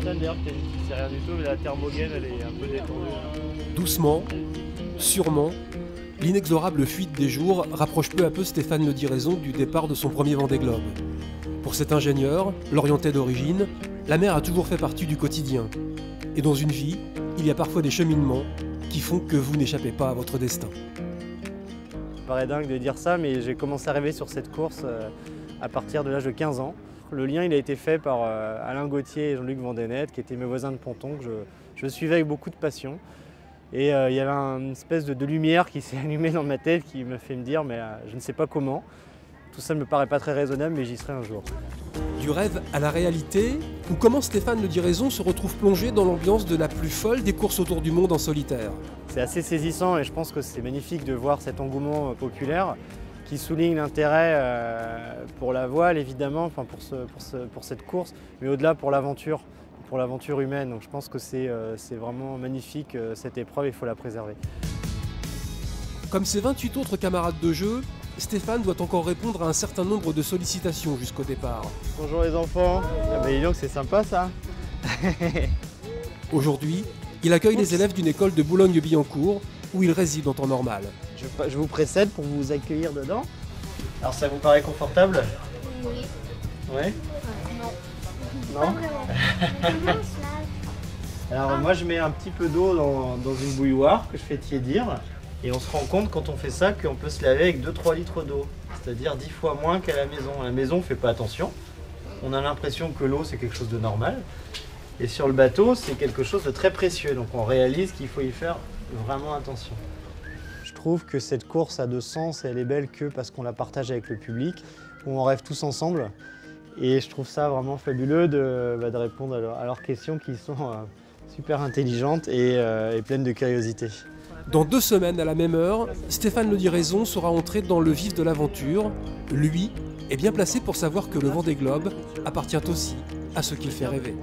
D'ailleurs, c'est rien du tout, mais la thermogène elle est un peu détendue. Doucement, sûrement, l'inexorable fuite des jours rapproche peu à peu Stéphane Le Diraison du départ de son premier Vendée Globe. Pour cet ingénieur, l'orientais d'origine, la mer a toujours fait partie du quotidien. Et dans une vie, il y a parfois des cheminements qui font que vous n'échappez pas à votre destin. Ça paraît dingue de dire ça, mais j'ai commencé à rêver sur cette course à partir de l'âge de 15 ans. Le lien il a été fait par Alain Gauthier et Jean-Luc Vandenet, qui étaient mes voisins de ponton, que je suivais avec beaucoup de passion. Et il y avait une espèce de lumière qui s'est allumée dans ma tête qui me fait me dire, mais je ne sais pas comment. Tout ça ne me paraît pas très raisonnable, mais j'y serai un jour. Du rêve à la réalité, ou comment Stéphane Le Diraison se retrouve plongé dans l'ambiance de la plus folle des courses autour du monde en solitaire. C'est assez saisissant et je pense que c'est magnifique de voir cet engouement populaire qui souligne l'intérêt pour la voile évidemment, enfin pour cette course, mais au-delà pour l'aventure humaine. Donc je pense que c'est vraiment magnifique cette épreuve, il faut la préserver. Comme ses 28 autres camarades de jeu, Stéphane doit encore répondre à un certain nombre de sollicitations jusqu'au départ. Bonjour les enfants, ah bah dis donc c'est sympa ça. Aujourd'hui, il accueille les élèves d'une école de Boulogne-Billancourt où il réside en temps normal. Je vous précède pour vous accueillir dedans. Alors ça vous paraît confortable? Oui. Ouais? Non. Non? Alors moi je mets un petit peu d'eau dans une bouilloire que je fais tiédir et on se rend compte quand on fait ça qu'on peut se laver avec 2-3 litres d'eau, c'est-à-dire 10 fois moins qu'à la maison. À la maison on fait pas attention, on a l'impression que l'eau c'est quelque chose de normal et sur le bateau c'est quelque chose de très précieux, donc on réalise qu'il faut y faire vraiment attention. Je trouve que cette course a de sens et elle est belle que parce qu'on la partage avec le public, où on rêve tous ensemble. Et je trouve ça vraiment fabuleux de répondre à leurs questions qui sont super intelligentes et pleines de curiosité. Dans 2 semaines à la même heure, Stéphane Le Diraison sera entré dans le vif de l'aventure. Lui est bien placé pour savoir que le Vendée Globe appartient aussi à ce qu'il fait rêver.